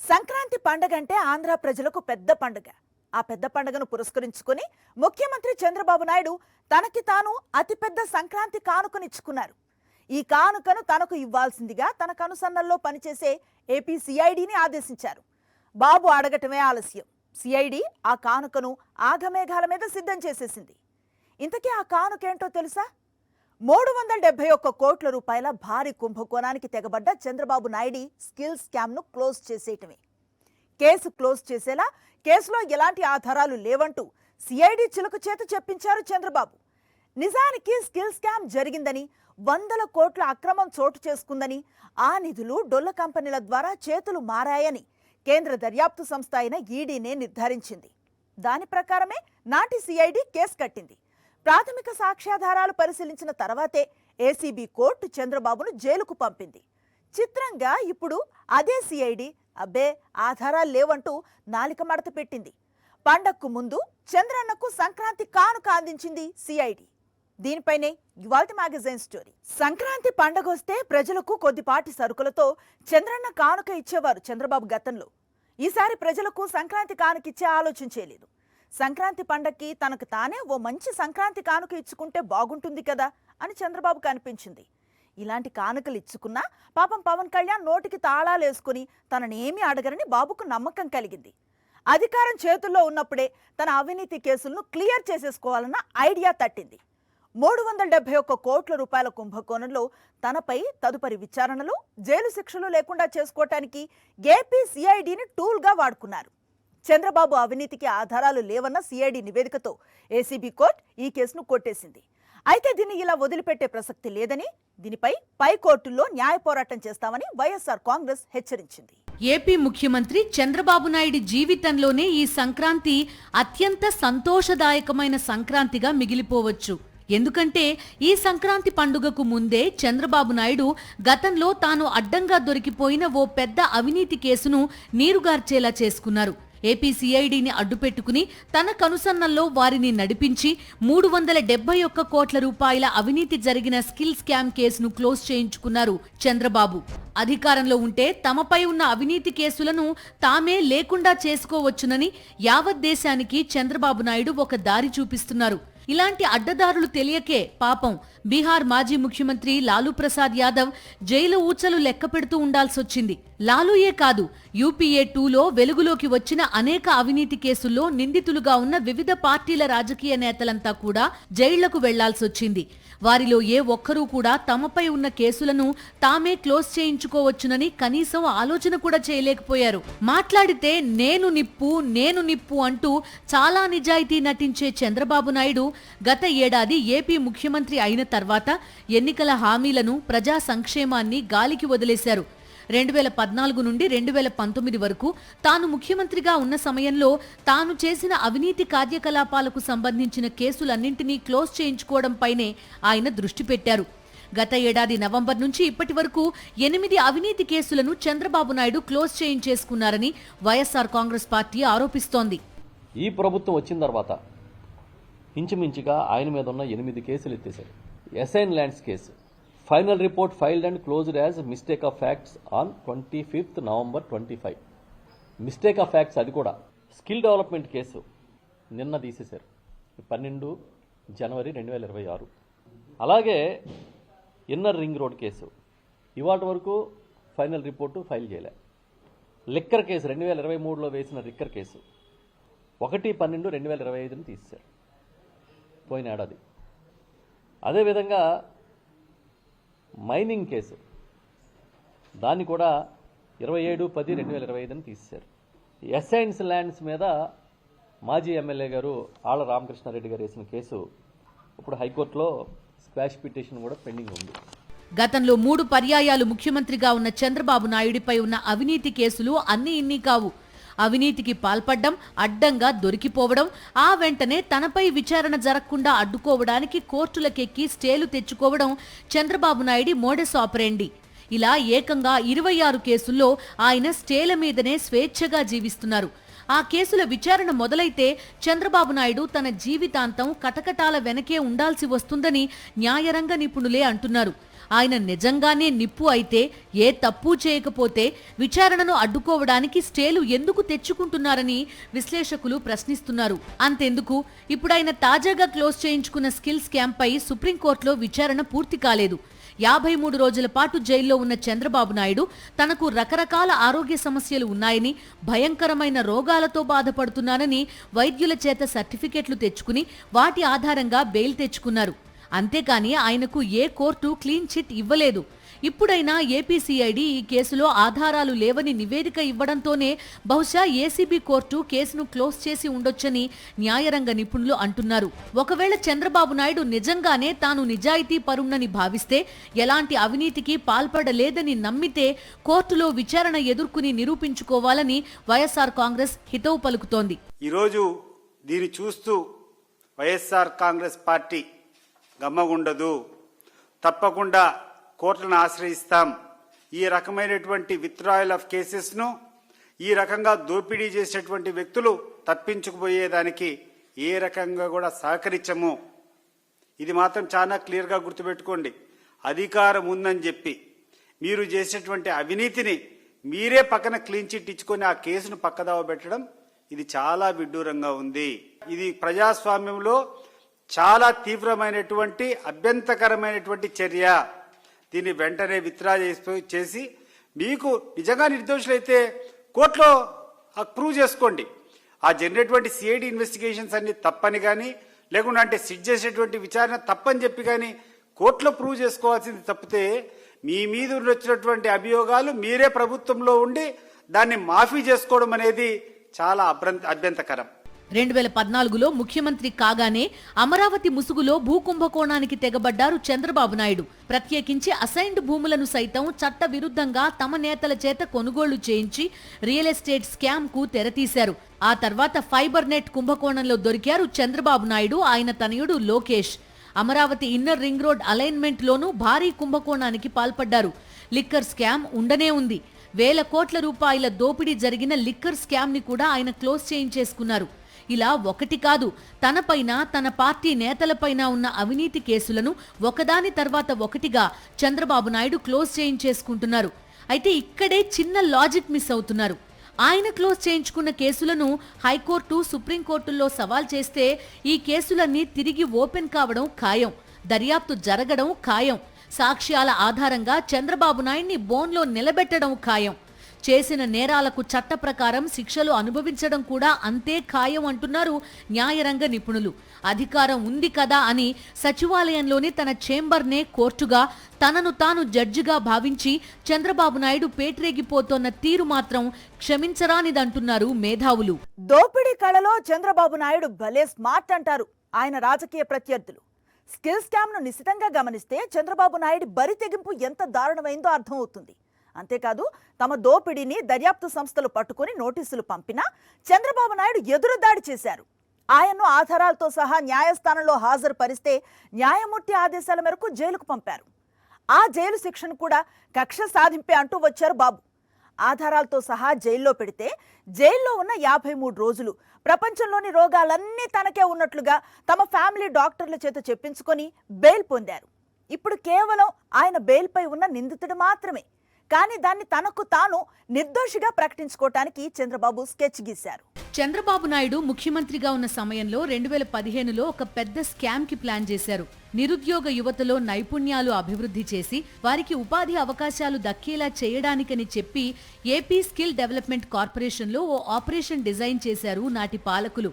సంక్రాంతి పండగ అంటే ఆంధ్ర ప్రజలకు పెద్ద పండుగ. ఆ పెద్ద పండుగను పురస్కరించుకొని ముఖ్యమంత్రి చంద్రబాబు నాయుడు తనకి తాను అతిపెద్ద సంక్రాంతి కానుకనిచ్చుకున్నారు. ఈ కానుకను తనకు ఇవ్వాల్సిందిగా తన కనుసన్నల్లో పనిచేసే ఏపీ సిఐడిని ఆదేశించారు. బాబు అడగటమే ఆలస్యం. సిఐడి ఆ కానుకను ఆగమేఘాల మీద సిద్ధం చేసేసింది. ఇంతకీ ఆ కానుకేంటో తెలుసా? 371 కోట్ల రూపాయల భారీ కుంభకోణానికి తెగబడ్డ చంద్రబాబు నాయుడు స్కిల్ స్కామ్ ను క్లోజ్ చేసేయటమే. కేసు క్లోజ్ చేసేలా కేసులో ఎలాంటి ఆధారాలు లేవంటూ సిఐడి చిలుకు చేత చెప్పించారు చంద్రబాబు. నిజానికి స్కిల్ స్కామ్ జరిగిందని, 100 కోట్ల అక్రమం చోటు చేసుకుందని, ఆ నిధులు డొల్ల కంపెనీల ద్వారా చేతులు మారాయని కేంద్ర దర్యాప్తు సంస్థ అయిన ఈడీనే నిర్ధారించింది. దాని ప్రకారమే నాటి సిఐడి కేసు కట్టింది. ప్రాథమిక సాక్ష్యాధారాలు పరిశీలించిన తర్వాతే ఏసీబీ కోర్టు చంద్రబాబును జైలుకు పంపింది. చిత్రంగా ఇప్పుడు అదే సిఐడి అబ్బే ఆధారాలు లేవంటూ నాలిక మడత పెట్టింది. పండగకు ముందు చంద్రన్నకు సంక్రాంతి కానుక అందించింది సిఐడి. దీనిపైనే ఇవాల్టి మ్యాగజైన్ స్టోరీ. సంక్రాంతి పండగొస్తే ప్రజలకు కొద్దిపాటి సరుకులతో చంద్రన్న కానుక ఇచ్చేవారు చంద్రబాబు గతంలో. ఈసారి ప్రజలకు సంక్రాంతి కానుక ఇచ్చే ఆలోచన చేయలేదు. సంక్రాంతి పండగకి తనకు తానే ఓ మంచి సంక్రాంతి కానుక ఇచ్చుకుంటే బాగుంటుంది కదా అని చంద్రబాబుకు అనిపించింది. ఇలాంటి కానుకలు ఇచ్చుకున్నా పాపం పవన్ కళ్యాణ్ నోటికి తాళాలేసుకుని తననేమీ అడగరని బాబుకు నమ్మకం కలిగింది. అధికారం చేతుల్లో ఉన్నప్పుడే తన అవినీతి కేసులను క్లియర్ చేసేసుకోవాలన్న ఐడియా తట్టింది. 371 కోట్ల రూపాయల కుంభకోణంలో తనపై తదుపరి విచారణలు, జైలు శిక్షలు లేకుండా చేసుకోవటానికి ఏపీ సిఐడిని టూల్గా వాడుకున్నారు. చంద్రబాబు అవినీతికి ఆధారాలు లేవన్న సిఐడి నివేదికతో ఏసీబీ కోర్టు ఈ కేసును కొట్టేసింది. అయితే దీన్ని ఇలా వదిలిపెట్టే ప్రసక్తి లేదని, దీనిపై పై కోర్టుల్లో న్యాయ పోరాటం చేస్తామని వైఎస్ఆర్ కాంగ్రెస్ హెచ్చరించింది. ఏపీ ముఖ్యమంత్రి చంద్రబాబు నాయుడు జీవితంలోనే ఈ సంక్రాంతి అత్యంత సంతోషదాయకమైన సంక్రాంతిగా మిగిలిపోవచ్చు. ఎందుకంటే ఈ సంక్రాంతి పండుగకు ముందే చంద్రబాబు నాయుడు గతంలో తాను అడ్డంగా దొరికిపోయిన ఓ పెద్ద అవినీతి కేసును నీరుగార్చేలా చేసుకున్నారు. ఏపీ సిఐడిని అడ్డుపెట్టుకుని తన కనుసన్నల్లో వారిని నడిపించి 371 కోట్ల రూపాయల అవినీతి జరిగిన స్కిల్ స్కామ్ కేసును క్లోజ్ చేయించుకున్నారు చంద్రబాబు. అధికారంలో ఉంటే తమపై ఉన్న అవినీతి కేసులను తామే లేకుండా చేసుకోవచ్చునని యావత్ దేశానికి చంద్రబాబు నాయుడు ఒక దారి చూపిస్తున్నారు. ఇలాంటి అడ్డదారులు తెలియకే పాపం బీహార్ మాజీ ముఖ్యమంత్రి లాలూ ప్రసాద్ యాదవ్ జైలు ఊచలు లెక్క పెడుతూ ఉండాల్సొచ్చింది. లాలూయే కాదు, యూపీఏ 2లో వెలుగులోకి వచ్చిన అనేక అవినీతి కేసుల్లో నిందితులుగా ఉన్న వివిధ పార్టీల రాజకీయ నేతలంతా కూడా జైళ్లకు వెళ్లాల్సొచ్చింది. వారిలో ఏ ఒక్కరూ కూడా తమపై ఉన్న కేసులను తామే క్లోజ్ చేయించుకోవచ్చునని కనీసం ఆలోచన కూడా చేయలేకపోయారు. మాట్లాడితే నేను నిప్పు అంటూ చాలా నిజాయితీ నటించే చంద్రబాబు నాయుడు గత ఏడాది ఏపీ ముఖ్యమంత్రి అయిన తర్వాత ఎన్నికల హామీలను, ప్రజా సంక్షేమాన్ని గాలికి వదిలేశారు. 2014 నుండి 2019 వరకు తాను ముఖ్యమంత్రిగా ఉన్న సమయంలో తాను చేసిన అవినీతి కార్యకలాపాలకు సంబంధించిన కేసులన్నింటినీ క్లోజ్ చేయించుకోవడంపైనే ఆయన దృష్టి పెట్టారు. గత ఏడాది నవంబర్ నుంచి ఇప్పటి వరకు 8 అవినీతి కేసులను చంద్రబాబు నాయుడు క్లోజ్ చేయించేసుకున్నారని వైఎస్ఆర్ కాంగ్రెస్ పార్టీ ఆరోపిస్తోంది. ఈ ప్రభుత్వం వచ్చిన తర్వాత ఇంచుమించుగా ఆయన మీద ఉన్న 8 కేసులు ఎత్తేశారు. Assigned lands case final report filed and closed as mistake of facts on 25th November 25. Mistake of facts అది కూడా. స్కిల్ డెవలప్మెంట్ కేసు నిన్న తీసేశారు, 12 January 2026. అలాగే ఇన్నర్ రింగ్ రోడ్ కేసు ఇవాటి వరకు ఫైనల్ రిపోర్టు ఫైల్ చేయలే. లిక్కర్ కేసు 2023లో వేసిన liquor case 1/12/2025 తీసేశారు, పోయిన ఏడాది. అదేవిధంగా మైనింగ్ కేసు దాన్ని కూడా 27/10/2025 తీసేశారు. ఎస్ఐన్స్ ల్యాండ్స్ మీద మాజీ ఎమ్మెల్యే గారు ఆళ్ల రామకృష్ణారెడ్డి గారు వేసిన కేసు ఇప్పుడు హైకోర్టులో స్క్వాష్ పిటిషన్ కూడా పెండింగ్ ఉంది. గతంలో 3 పర్యాయాలు ముఖ్యమంత్రిగా ఉన్న చంద్రబాబు నాయుడిపై ఉన్న అవినీతి కేసులు అన్నీ ఇన్ని కావు. అవినీతికి పాల్పడ్డం, అడ్డంగా దొరికిపోవడం, ఆ వెంటనే తనపై విచారణ జరగకుండా అడ్డుకోవడానికి కోర్టులకెక్కి స్టేలు తెచ్చుకోవడం చంద్రబాబు నాయుడి మోడస్ ఆపరేండి. ఇలా ఏకంగా 26 కేసుల్లో ఆయన స్టేల మీదనే స్వేచ్ఛగా జీవిస్తున్నారు. ఆ కేసుల విచారణ మొదలైతే చంద్రబాబు నాయుడు తన జీవితాంతం కటకటాల వెనకే ఉండాల్సి వస్తుందని న్యాయరంగ నిపుణులే అంటున్నారు. ఆయన నిజంగానే నిప్పు అయితే, ఏ తప్పు చేయకపోతే విచారణను అడ్డుకోవడానికి స్టేలు ఎందుకు తెచ్చుకుంటున్నారని విశ్లేషకులు ప్రశ్నిస్తున్నారు. అంతెందుకు, ఇప్పుడు ఆయన తాజాగా క్లోజ్ చేయించుకున్న స్కిల్ స్కామ్ పై సుప్రీంకోర్టులో విచారణ పూర్తి కాలేదు. 53 రోజుల పాటు జైల్లో ఉన్న చంద్రబాబు నాయుడు తనకు రకరకాల ఆరోగ్య సమస్యలు ఉన్నాయని, భయంకరమైన రోగాలతో బాధపడుతున్నానని వైద్యుల చేత సర్టిఫికెట్లు తెచ్చుకుని వాటి ఆధారంగా బెయిల్ తెచ్చుకున్నారు. అంతేకాని ఆయనకు ఏ కోర్టు క్లీన్ చిట్ ఇవ్వలేదు. ఇప్పుడైనా ఏపీసీఐడి ఈ కేసులో ఆధారాలు లేవని నివేదిక ఇవ్వడంతోనే బహుశా ఏసీబీ కోర్టు కేసును క్లోజ్ చేసి ఉండొచ్చని న్యాయరంగ నిపుణులు అంటున్నారు. ఒకవేళ చంద్రబాబు నాయుడు నిజంగానే తాను నిజాయితీ పరుణ్ణని భావిస్తే, ఎలాంటి అవినీతికి పాల్పడలేదని నమ్మితే కోర్టులో విచారణ ఎదుర్కొని నిరూపించుకోవాలని వైఎస్ఆర్ కాంగ్రెస్ హితవు పలుకుతోంది. ఈరోజు దీన్ని చూస్తూ వైఎస్ఆర్ కాంగ్రెస్ పార్టీ గమ్మగుండదు. తప్పకుండా కోర్టులను ఆశ్రయిస్తాం. ఈ రకమైనటువంటి విత్డ్రాయల్ ఆఫ్ కేసెస్ను, ఈ రకంగా దోపిడీ చేసేటువంటి వ్యక్తులు తప్పించుకుపోయేదానికి ఏ రకంగా కూడా సహకరించము. ఇది మాత్రం చాలా క్లియర్గా గుర్తుపెట్టుకోండి. అధికారం ఉందని చెప్పి మీరు చేసేటువంటి అవినీతిని మీరే పక్కన క్లీన్ చిట్ ఇచ్చుకొని ఆ కేసును పక్కదావ పెట్టడం ఇది చాలా విడ్డూరంగా ఉంది. ఇది ప్రజాస్వామ్యంలో చాలా తీవ్రమైనటువంటి అభ్యంతరకరమైనటువంటి చర్య. దీన్ని వెంటనే విత్డ్రా చేసి మీకు నిజంగా నిర్దోషులైతే కోర్టులో ప్రూవ్ చేసుకోండి. ఆ జరిగినటువంటి సిఐడి ఇన్వెస్టిగేషన్స్ అన్ని తప్పని కానీ, లేకుండా అంటే సిట్ చేసేటువంటి విచారణ తప్పని చెప్పి కానీ కోర్టులో ప్రూవ్ చేసుకోవాల్సింది తప్పితే మీ మీద వచ్చినటువంటి అభియోగాలు మీరే ప్రభుత్వంలో ఉండి దాన్ని మాఫీ చేసుకోవడం అనేది చాలా అభ్యంతరకరం. 2014లో ముఖ్యమంత్రి కాగానే అమరావతి ముసుగులో భూకుంభకోణానికి తెగబడ్డారు చంద్రబాబు నాయుడు. ప్రత్యేకించి అసైన్డ్ భూములను సైతం చట్ట విరుద్ధంగా తమ నేతల చేత కొనుగోళ్లు చేయించి రియల్ ఎస్టేట్ స్కామ్ కు తెరతీశారు. ఆ తర్వాత ఫైబర్ నెట్ కుంభకోణంలో దొరికారు చంద్రబాబు నాయుడు, ఆయన తనయుడు Lokesh. Amaravati inner ring road alignment లోనూ భారీ కుంభకోణానికి పాల్పడ్డారు. లిక్కర్ స్కామ్ ఉండనే ఉంది. వేల కోట్ల రూపాయల దోపిడీ జరిగిన లిక్కర్ స్కామ్ ని కూడా ఆయన క్లోజ్ చేయించేసుకున్నారు. ఇలా ఒకటి కాదు, తనపైన తన పార్టీ నేతలపైన ఉన్న అవినీతి కేసులను ఒకదాని తర్వాత ఒకటిగా చంద్రబాబు నాయుడు క్లోజ్ చేయించేసుకుంటున్నారు. అయితే ఇక్కడే చిన్న లాజిక్ మిస్ అవుతున్నారు. ఆయన క్లోజ్ చేయించుకున్న కేసులను హైకోర్టు, సుప్రీంకోర్టుల్లో సవాల్ చేస్తే ఈ కేసులన్నీ తిరిగి ఓపెన్ కావడం ఖాయం, దర్యాప్తు జరగడం ఖాయం, సాక్ష్యాల ఆధారంగా చంద్రబాబు నాయుడిని బోన్లో నిలబెట్టడం ఖాయం, చేసిన నేరాలకు చట్ట ప్రకారం శిక్షలు అనుభవించడం కూడా అంతే ఖాయం అంటున్నారు న్యాయరంగ నిపుణులు. అధికారం ఉంది కదా అని సచివాలయంలోని తన చేంబర్నే కోర్టుగా, తనను తాను జడ్జిగా భావించి చంద్రబాబు నాయుడు పేట్రేగిపోతోన్న తీరు మాత్రం క్షమించరానిదంటున్నారు మేధావులు. దోపిడీ కళలో చంద్రబాబు నాయుడు భలే స్మార్ట్ అంటారు ఆయన రాజకీయ ప్రత్యర్థులు. స్కిల్ స్కామ్ ను నిశితంగా గమనిస్తే చంద్రబాబు నాయుడు బరి తెగింపు ఎంత దారుణమైందో అర్థమవుతుంది. అంతేకాదు, తమ దోపిడీని దర్యాప్తు సంస్థలు పట్టుకుని నోటీసులు పంపినా చంద్రబాబు నాయుడు ఎదురుదాడి చేశారు. ఆయన్ను ఆధారాలతో సహా న్యాయస్థానంలో హాజరుపరిస్తే న్యాయమూర్తి ఆదేశాల మేరకు జైలుకు పంపారు. ఆ జైలు శిక్షను కూడా కక్ష సాధింపే అంటూ వచ్చారు బాబు. ఆధారాలతో సహా జైల్లో పెడితే జైల్లో ఉన్న 53 రోజులు ప్రపంచంలోని రోగాలన్నీ తనకే ఉన్నట్లుగా తమ ఫ్యామిలీ డాక్టర్ల చేత చెప్పించుకొని బెయిల్ పొందారు. ఇప్పుడు కేవలం ఆయన బెయిల్పై ఉన్న నిందితుడు మాత్రమే. కానీ దాన్ని తనకు తాను నిర్దోషిగా ప్రకటించుకోవటానికి చంద్రబాబు స్కెచ్ గీశారు. చంద్రబాబు నాయుడు ముఖ్యమంత్రిగా ఉన్న సమయంలో 2015లో ఒక పెద్ద స్కామ్ కి ప్లాన్ చేశారు. నిరుద్యోగ యువతలో నైపుణ్యాలు అభివృద్ధి చేసి వారికి ఉపాధి అవకాశాలు దక్కేలా చేయడానికని చెప్పి ఏపీ స్కిల్ డెవలప్మెంట్ కార్పొరేషన్లో ఓ ఆపరేషన్ డిజైన్ చేశారు నాటి పాలకులు.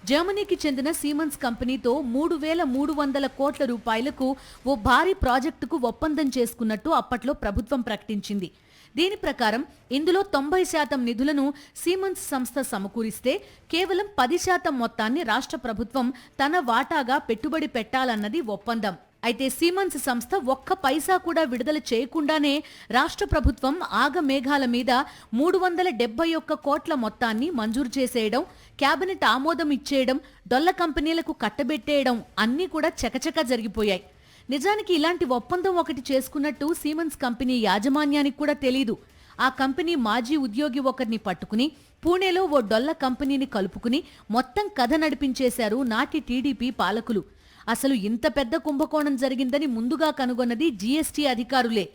జర్మనీకి చెందిన సీమన్స్ కంపెనీతో 3,300 కోట్ల రూపాయలకు ఓ భారీ ప్రాజెక్టుకు ఒప్పందం చేసుకున్నట్టు అప్పట్లో ప్రభుత్వం ప్రకటించింది. దీని ప్రకారం ఇందులో 90% నిధులను సీమన్స్ సంస్థ సమకూరిస్తే కేవలం 10% మొత్తాన్ని రాష్ట్ర ప్రభుత్వం తన వాటాగా పెట్టుబడి పెట్టాలన్నది ఒప్పందం. అయితే సీమన్స్ సంస్థ ఒక్క పైసా కూడా విడుదల చేయకుండానే రాష్ట్ర ప్రభుత్వం ఆగమేఘాల మీద 371 కోట్ల మొత్తాన్ని మంజూరు చేసేయడం, కేబినెట్ ఆమోదం ఇచ్చేయడం, డొల్ల కంపెనీలకు కట్టబెట్టేయడం అన్నీ కూడా చకచకా జరిగిపోయాయి. నిజానికి ఇలాంటి ఒప్పందం ఒకటి చేసుకున్నట్టు సీమన్స్ కంపెనీ యాజమాన్యానికి కూడా తెలీదు. ఆ కంపెనీ మాజీ ఉద్యోగి ఒకరిని పట్టుకుని పూణేలో ఓ డొల్ల కంపెనీని కలుపుకుని మొత్తం కథ నడిపించేశారు నాటి టీడీపీ పాలకులు. అసలు ఇంత పెద్ద కుంభకోణం జరిగిందని ముందుగా కనుగొన్నది జీఎస్టీ అధికారులే.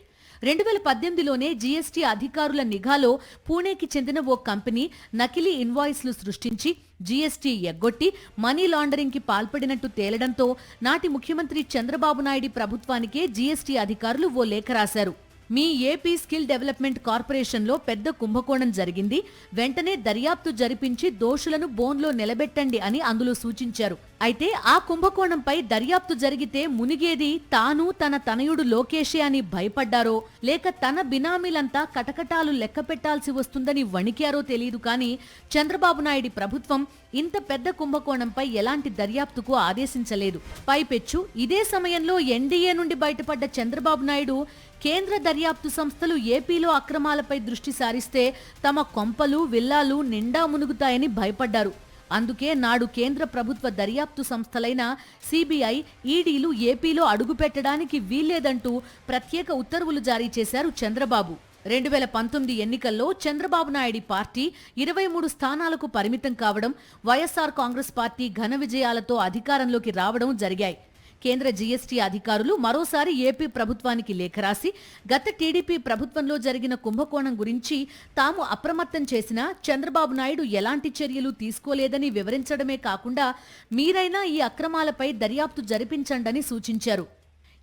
2018లోనే జీఎస్టీ అధికారుల నిఘాలో పూణేకి చెందిన ఓ కంపెనీ నకిలీ ఇన్వాయిస్లు సృష్టించి జీఎస్టీ ఎగ్గొట్టి మనీ లాండరింగ్ కి పాల్పడినట్టు తేలడంతో నాటి ముఖ్యమంత్రి చంద్రబాబు నాయుడు ప్రభుత్వానికే జీఎస్టీ అధికారులు ఓ లేఖ రాశారు. మీ ఏపీ స్కిల్ డెవలప్మెంట్ కార్పొరేషన్లో పెద్ద కుంభకోణం జరిగింది, వెంటనే దర్యాప్తు జరిపించి దోషులను బోన్లో నిలబెట్టండి అని అందులో సూచించారు. అయితే ఆ కుంభకోణంపై దర్యాప్తు జరిగితే మునిగేది తాను తన తనయుడు లోకేషే అని భయపడ్డారో లేక తన బినామీలంతా కటకటాలు లెక్క పెట్టాల్సి వస్తుందని వణికారో తెలియదు కానీ చంద్రబాబు నాయుడు ప్రభుత్వం ఇంత పెద్ద కుంభకోణంపై ఎలాంటి దర్యాప్తుకు ఆదేశించలేదు. పైపెచ్చు ఇదే సమయంలో ఎన్డీఏ నుండి బయటపడ్డ చంద్రబాబు నాయుడు కేంద్ర దర్యాప్తు సంస్థలు ఏపీలో అక్రమాలపై దృష్టి సారిస్తే తమ కొంపలు విల్లాలు నిండా మునుగుతాయని భయపడ్డారు. అందుకే నాడు కేంద్ర ప్రభుత్వ దర్యాప్తు సంస్థలైన సిబిఐ, ఈడీలు ఏపీలో అడుగుపెట్టడానికి వీల్లేదంటూ ప్రత్యేక ఉత్తర్వులు జారీ చేశారు చంద్రబాబు. 2019 ఎన్నికల్లో చంద్రబాబు నాయుడు పార్టీ 23 స్థానాలకు పరిమితం కావడం, వైఎస్ఆర్ కాంగ్రెస్ పార్టీ ఘన విజయాలతో అధికారంలోకి రావడం జరిగాయి. కేంద్ర జీఎస్టీ అధికారులు మరోసారి ఏపీ ప్రభుత్వానికి లేఖ రాసి గత టీడీపీ ప్రభుత్వంలో జరిగిన కుంభకోణం గురించి తాము అప్రమత్తం చేసినా చంద్రబాబు నాయుడు ఎలాంటి చర్యలు తీసుకోలేదని వివరించడమే కాకుండా మీరైనా ఈ అక్రమాలపై దర్యాప్తు జరిపించండని సూచించారు.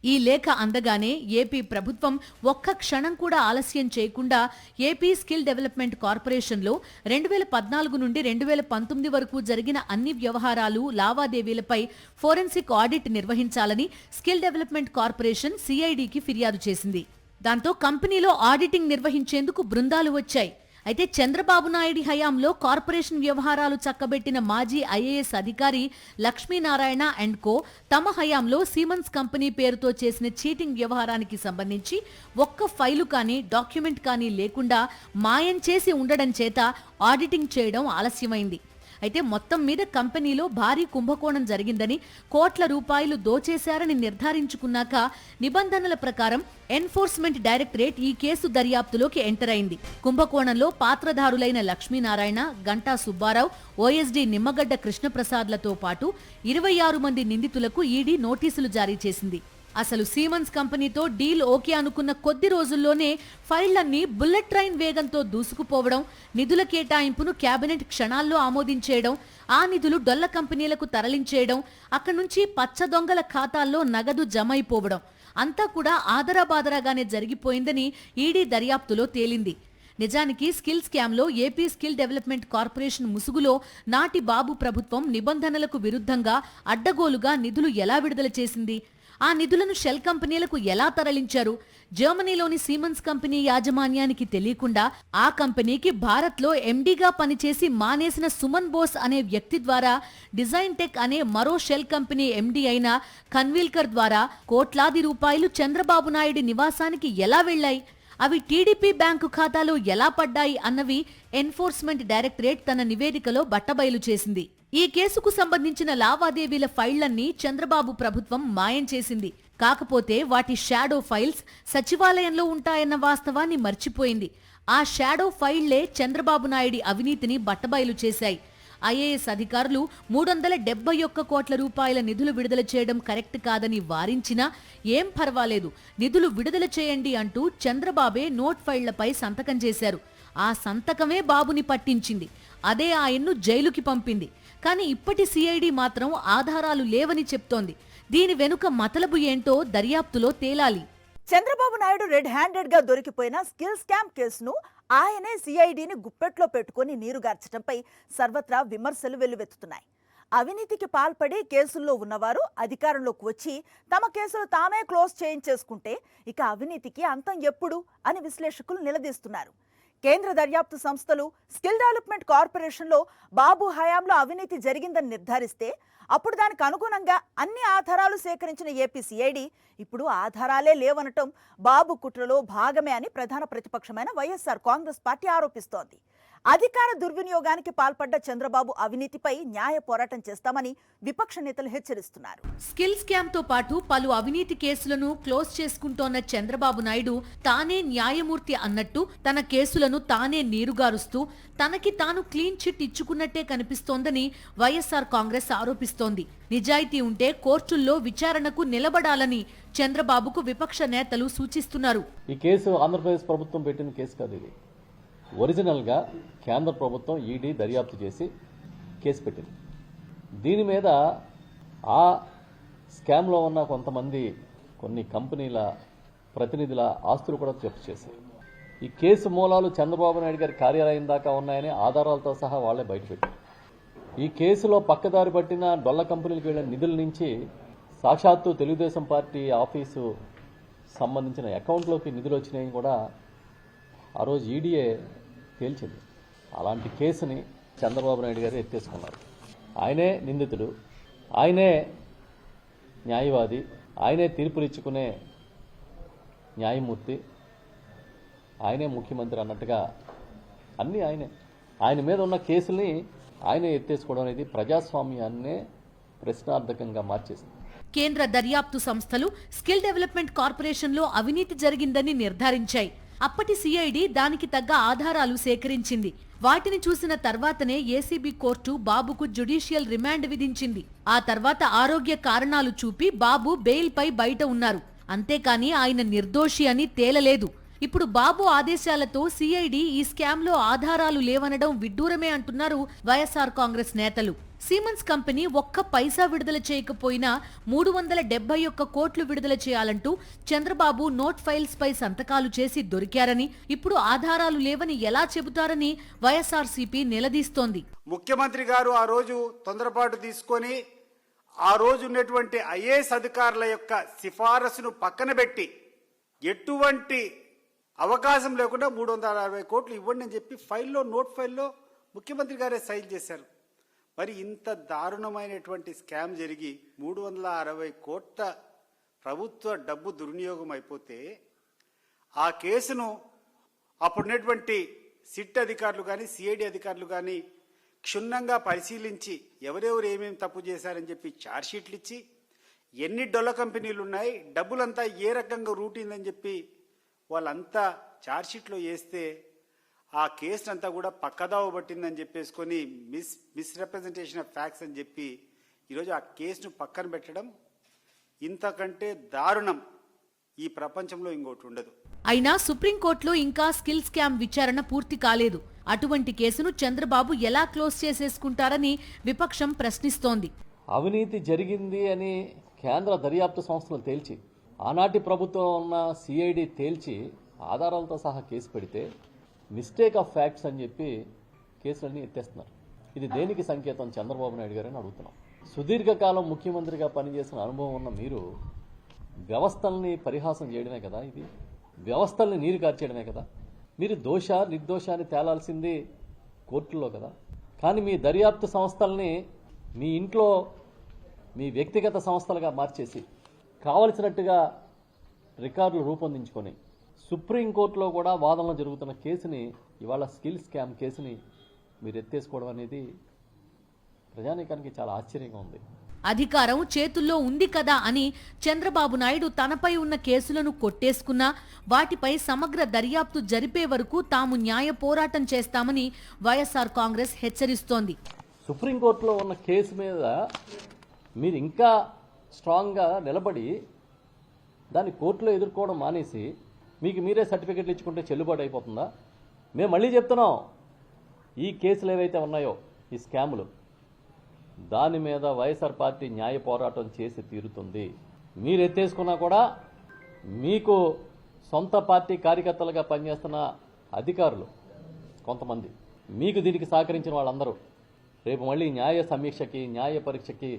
ఈ లేఖ అందగానే ఏపీ ప్రభుత్వం ఒక్క క్షణం కూడా ఆలస్యం చేయకుండా ఏపీ స్కిల్ డెవలప్మెంట్ కార్పొరేషన్లో 2014 నుండి 2019 వరకు జరిగిన అన్ని వ్యవహారాలు, లావాదేవీలపై ఫోరెన్సిక్ ఆడిట్ నిర్వహించాలని స్కిల్ డెవలప్మెంట్ కార్పొరేషన్ సిఐడికి ఫిర్యాదు చేసింది. దాంతో కంపెనీలో ఆడిటింగ్ నిర్వహించేందుకు బృందాలు వచ్చాయి. అయితే చంద్రబాబు నాయుడు హయాంలో కార్పొరేషన్ వ్యవహారాలు చక్కబెట్టిన మాజీ ఐఏఎస్ అధికారి లక్ష్మీనారాయణ అండ్ కో తమ హయాంలో సీమన్స్ కంపెనీ పేరుతో చేసిన చీటింగ్ వ్యవహారానికి సంబంధించి ఒక్క ఫైలు కానీ డాక్యుమెంట్ కానీ లేకుండా మాయం చేసి ఉండడం చేత ఆడిటింగ్ చేయడం ఆలస్యమైంది. అయితే మొత్తం మీద కంపెనీలో భారీ కుంభకోణం జరిగిందని, కోట్ల రూపాయలు దోచేశారని నిర్ధారించుకున్నాక నిబంధనల ప్రకారం ఎన్ఫోర్స్మెంట్ డైరెక్టరేట్ ఈ కేసు దర్యాప్తులోకి ఎంటర్ అయింది. కుంభకోణంలో పాత్రధారులైన లక్ష్మీనారాయణ, గంటా సుబ్బారావు, ఓఎస్డీ నిమ్మగడ్డ కృష్ణప్రసాద్లతో పాటు 26 మంది నిందితులకు ఈడీ నోటీసులు జారీ చేసింది. అసలు సీమన్స్ కంపెనీతో డీల్ ఓకే అనుకున్న కొద్ది రోజుల్లోనే ఫైళ్లన్నీ బుల్లెట్ ట్రైన్ వేగంతో దూసుకుపోవడం, నిధుల కేటాయింపును కేబినెట్ క్షణాల్లో ఆమోదించేయడం, ఆ నిధులు డొల్ల కంపెనీలకు తరలించేయడం, అక్కడి నుంచి పచ్చ దొంగల ఖాతాల్లో నగదు జమ అయిపోవడం అంతా కూడా ఆదరాబాదరాగానే జరిగిపోయిందని ఈడీ దర్యాప్తులో తేలింది. నిజానికి స్కిల్ స్కామ్లో ఏపీ స్కిల్ డెవలప్మెంట్ కార్పొరేషన్ ముసుగులో నాటి బాబు ప్రభుత్వం నిబంధనలకు విరుద్ధంగా అడ్డగోలుగా నిధులు ఎలా విడుదల చేసింది, ఆ నిధులను షెల్ కంపెనీలకు ఎలా తరలించారు, జర్మనీలోని సీమన్స్ కంపెనీ యాజమాన్యానికి తెలియకుండా ఆ కంపెనీకి భారత్లో ఎండీగా పనిచేసి మానేసిన సుమన్ బోస్ అనే వ్యక్తి ద్వారా డిజైన్ టెక్ అనే మరో షెల్ కంపెనీ ఎండీ అయిన కన్విల్కర్ ద్వారా కోట్లాది రూపాయలు చంద్రబాబు నాయుడు నివాసానికి ఎలా వెళ్లాయి, అవి టీడీపీ బ్యాంకు ఖాతాలో ఎలా పడ్డాయి అన్నవి ఎన్ఫోర్స్మెంట్ డైరెక్టరేట్ తన నివేదికలో బట్టబయలు చేసింది. ఈ కేసుకు సంబంధించిన లావాదేవీల ఫైళ్లన్నీ చంద్రబాబు ప్రభుత్వం మాయం చేసింది. కాకపోతే వాటి షాడో ఫైల్స్ సచివాలయంలో ఉంటాయన్న వాస్తవాన్ని మర్చిపోయింది. ఆ షాడో ఫైళ్లే చంద్రబాబు నాయుడి అవినీతిని బట్టబయలు చేశాయి. ఐఏఎస్ అధికారులు 371 కోట్ల రూపాయల నిధులు విడుదల చేయడం కరెక్ట్ కాదని వారించినా ఏం పర్వాలేదు, నిధులు విడుదల చేయండి అంటూ చంద్రబాబే నోట్ ఫైళ్లపై సంతకం చేశారు. ఆ సంతకమే బాబుని పట్టించింది. అదే ఆయన్ను జైలుకి పంపింది. కానీ ఇప్పటి సిఐడి మాత్రం ఆధారాలు లేవని చెప్తోంది. దీని వెనుక మతలబు ఏంటో దర్యాప్తులో తేలాలి. చంద్రబాబు నాయుడు రెడ్ హ్యాండెడ్ గా దొరికిపోయిన స్కిల్ స్కామ్ కేసును ఆయనే సిఐడిని గుప్పెట్లో పెట్టుకుని నీరుగార్చడంపై సర్వత్రా విమర్శలు వెల్లువెత్తుతున్నాయి. అవినీతికి పాల్పడి కేసుల్లో ఉన్నవారు అధికారంలోకి వచ్చి తమ కేసులు తామే క్లోజ్ చేయించేసుకుంటే ఇక అవినీతికి అంతం ఎప్పుడు అని విశ్లేషకులు నిలదీస్తున్నారు. కేంద్ర దర్యాప్తు సంస్థలు స్కిల్ డెవలప్మెంట్ కార్పొరేషన్లో బాబు హయాంలో అవినీతి జరిగిందని నిర్ధారిస్తే అప్పుడు దానికి అనుగుణంగా అన్ని ఆధారాలు సేకరించిన ఏపీ సిఐడి ఇప్పుడు ఆధారాలే లేవనటం బాబు కుట్రలో భాగమే అని ప్రధాన ప్రతిపక్షమైన వైఎస్ఆర్ కాంగ్రెస్ పార్టీ ఆరోపిస్తోంది. అధికార దుర్వినియోగానికి పాల్పడ్డ చంద్రబాబు అవినీతిపై న్యాయ పోరాటం చేస్తామని విపక్ష నేతలు హెచ్చరిస్తున్నారు. స్కిల్ స్కామ్ తో పాటు పలు అవినీతి కేసులను క్లోజ్ చేసుకుంటోన్న చంద్రబాబు నాయుడు తానే న్యాయమూర్తి అన్నట్టు తన కేసులను తానే నీరుగారుస్తూ తనకి తాను క్లీన్ చిట్ ఇచ్చుకున్నట్టే కనిపిస్తోందని వైఎస్ఆర్ కాంగ్రెస్ ఆరోపిస్తోంది. నిజాయితీ ఉంటే కోర్టుల్లో విచారణకు నిలబడాలని చంద్రబాబుకు విపక్ష నేతలు సూచిస్తున్నారు. ఈ కేసు ఆంధ్రప్రదేశ్ ప్రభుత్వం పెట్టిన కేసు కాదు. ఇది ఒరిజినల్గా కేంద్ర ప్రభుత్వం ఈడీ దర్యాప్తు చేసి కేసు పెట్టింది. దీని మీద ఆ స్కామ్లో ఉన్న కొన్ని కంపెనీల ప్రతినిధుల ఆస్తులు కూడా జప్తు చేశారు. ఈ కేసు మూలాలు చంద్రబాబు నాయుడు గారి కార్యాలయం దాకా ఉన్నాయని ఆధారాలతో సహా వాళ్లే బయటపెట్టారు. ఈ కేసులో పక్కదారి పట్టిన డొల్ల కంపెనీలకు వెళ్లిన నిధుల నుంచి సాక్షాత్తు తెలుగుదేశం పార్టీ ఆఫీసు సంబంధించిన అకౌంట్లోకి నిధులు వచ్చినాయని కూడా ఆ రోజు ఈడీఏ తేల్చింది. అలాంటి కేసుని చంద్రబాబు నాయుడు గారు ఎత్తేసుకున్నారు. ఆయనే నిందితుడు, ఆయనే న్యాయవాది, ఆయనే తీర్పులు ఇచ్చుకునే న్యాయమూర్తి, ఆయనే ముఖ్యమంత్రి అన్నట్టుగా అన్నీ ఆయన మీద ఉన్న కేసుల్ని ఆయనే ఎత్తేసుకోవడం అనేది ప్రజాస్వామ్యాన్నే ప్రశ్నార్థకంగా మార్చేసింది. కేంద్ర దర్యాప్తు సంస్థలు స్కిల్ డెవలప్మెంట్ కార్పొరేషన్లో అవినీతి జరిగిందని నిర్ధారించాయి. అప్పటి సిఐడి దానికి తగ్గ ఆధారాలు సేకరించింది. వాటిని చూసిన తర్వాతనే ఏసీబీ కోర్టు బాబుకు జ్యుడిషియల్ రిమాండ్ విధించింది. ఆ తర్వాత ఆరోగ్య కారణాలు చూపి బాబు బెయిల్పై బయట ఉన్నారు. అంతేకాని ఆయన నిర్దోషి అని తేలలేదు. ఇప్పుడు బాబు ఆదేశాలతో సిఐడి ఈ స్కామ్లో ఆధారాలు లేవనడం విడ్డూరమే అంటున్నారు వైఎస్ఆర్ కాంగ్రెస్ నేతలు. సిమెన్స్ కంపెనీ ఒక్క పైసా విడుదల చేయకపోయినా 371 కోట్లు విడుదల చేయాలంటూ చంద్రబాబు నోట్ ఫైల్స్ పై సంతకాలు చేసి దొరికారని, ఇప్పుడు ఆధారాలు లేవని ఎలా చెబుతారని వైఎస్ఆర్సీపీ నిలదీస్తోంది. ముఖ్యమంత్రి గారు ఆ రోజు తొందరపాటు తీసుకొని ఆ రోజు ఉన్నటువంటి ఐఏఎస్ అధికారుల యొక్క సిఫారసును పక్కన పెట్టి ఎటువంటి అవకాశం లేకుండా 360 కోట్లు ఇవ్వండి అని చెప్పి నోట్ ఫైల్లో ముఖ్యమంత్రి గారే సైన్ చేశారు. మరి ఇంత దారుణమైనటువంటి స్కామ్ జరిగి 360 కోట్ల ప్రభుత్వ డబ్బు దుర్వినియోగం అయిపోతే ఆ కేసును అప్పుడున్నటువంటి సిట్ అధికారులు కానీ సిఐడి అధికారులు కానీ క్షుణ్ణంగా పరిశీలించి ఎవరెవరు ఏమేమి తప్పు చేశారని చెప్పి ఛార్జ్షీట్లు ఇచ్చి ఎన్ని డొల్ల కంపెనీలు ఉన్నాయి, డబ్బులంతా ఏ రకంగా రూటిందని చెప్పి వాళ్ళంతా ఛార్జ్షీట్లో వేస్తే ఆ కేసు అంతా కూడా పక్కదావ పట్టిందని చెప్పేసుకొని మిస్రిప్రజెంటేషన్ ఆఫ్ ఫ్యాక్ట్స్ అని చెప్పి ఈరోజు ఆ కేసును పక్కన పెట్టడం ఇంతకంటే దారుణం ఈ ప్రపంచంలో ఇంకోటి ఉండదు. అయినా సుప్రీంకోర్టులో ఇంకా స్కిల్ స్కామ్ విచారణ పూర్తి కాలేదు. అటువంటి కేసును చంద్రబాబు ఎలా క్లోజ్ చేసేసుకుంటారని విపక్షం ప్రశ్నిస్తోంది. అవినీతి జరిగింది అని కేంద్ర దర్యాప్తు సంస్థలు తేల్చి, ఆనాటి ప్రభుత్వం ఉన్న సిఐడి తేల్చి ఆధారాలతో సహా కేసు పెడితే మిస్టేక్ ఆఫ్ ఫ్యాక్ట్స్ అని చెప్పి కేసులన్నీ ఎత్తేస్తున్నారు. ఇది దేనికి సంకేతం చంద్రబాబు నాయుడు గారని అడుగుతున్నాం. సుదీర్ఘకాలం ముఖ్యమంత్రిగా పనిచేసిన అనుభవం ఉన్న మీరు వ్యవస్థల్ని పరిహాసం చేయడమే కదా, ఇది వ్యవస్థల్ని నీరు కార్చేయడమే కదా. మీరు నిర్దోషాన్ని తేలాల్సింది కోర్టుల్లో కదా. కానీ మీ దర్యాప్తు సంస్థల్ని మీ ఇంట్లో మీ వ్యక్తిగత సంస్థలుగా మార్చేసి కావలసినట్టుగా రికార్డులు రూపొందించుకొని సుప్రీంకోర్టులో కూడా వాదనలు జరుగుతున్న కేసుని, ఇవాళ స్కిల్ స్కామ్ కేసుని మీరు ఎత్తేసుకోవడం అనేది ప్రజానీకానికి చాలా ఆశ్చర్యంగా ఉంది. అధికారం చేతుల్లో ఉంది కదా అని చంద్రబాబు నాయుడు తనపై ఉన్న కేసులను కొట్టేసుకున్నా వాటిపై సమగ్ర దర్యాప్తు జరిపే వరకు తాము న్యాయ పోరాటం చేస్తామని వైఎస్ఆర్ కాంగ్రెస్ హెచ్చరిస్తోంది. సుప్రీంకోర్టులో ఉన్న కేసు మీద మీరు ఇంకా స్ట్రాంగ్గా నిలబడి దాన్ని కోర్టులో ఎదుర్కోవడం మానేసి మీకు మీరే సర్టిఫికెట్లు ఇచ్చుకుంటే చెల్లుబాటు అయిపోతుందా? మేము మళ్ళీ చెప్తున్నాం, ఈ కేసులు ఏవైతే ఉన్నాయో ఈ స్కాములు, దాని మీద వైఎస్ఆర్ పార్టీ న్యాయ పోరాటం చేసి తీరుతుంది. మీరు ఎత్తేసుకున్నా కూడా మీకు సొంత పార్టీ కార్యకర్తలుగా పనిచేస్తున్న అధికారులు కొంతమంది, మీకు దీనికి సహకరించిన వాళ్ళందరూ రేపు మళ్ళీ న్యాయ సమీక్షకి, న్యాయ పరీక్షకి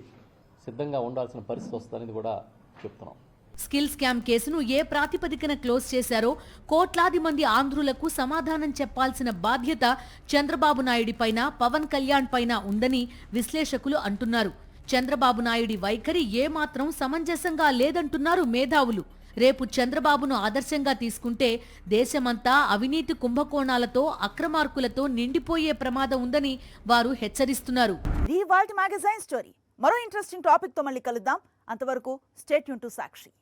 సిద్ధంగా ఉండాల్సిన పరిస్థితి వస్తుందనేది కూడా చెప్తున్నాం. స్కిల్ స్కామ్ కేసును ఏ ప్రాతిపదికన క్లోజ్ చేశారో కోట్లాది మంది ఆంధ్రులకు సమాధానం చెప్పాల్సిన బాధ్యత చంద్రబాబు నాయుడి పైన, పవన్ కళ్యాణ్ పైన ఉందని విశ్లేషకులు అంటున్నారు. చంద్రబాబు నాయుడి వైఖరి ఏమాత్రం సమంజసంగా లేదంటున్నారు మేధావులు. రేపు చంద్రబాబును ఆదర్శంగా తీసుకుంటే దేశమంతా అవినీతి కుంభకోణాలతో అక్రమార్కులతో నిండిపోయే ప్రమాదం ఉందని వారు హెచ్చరిస్తున్నారు. ఇది ఇవాల్టి మ్యాగజైన్ స్టోరీ. మరో ఇంట్రెస్టింగ్ టాపిక్ తో మళ్ళీ కలుద్దాం. అంతవరకు స్టే ట్యూన్ టు సాక్షి.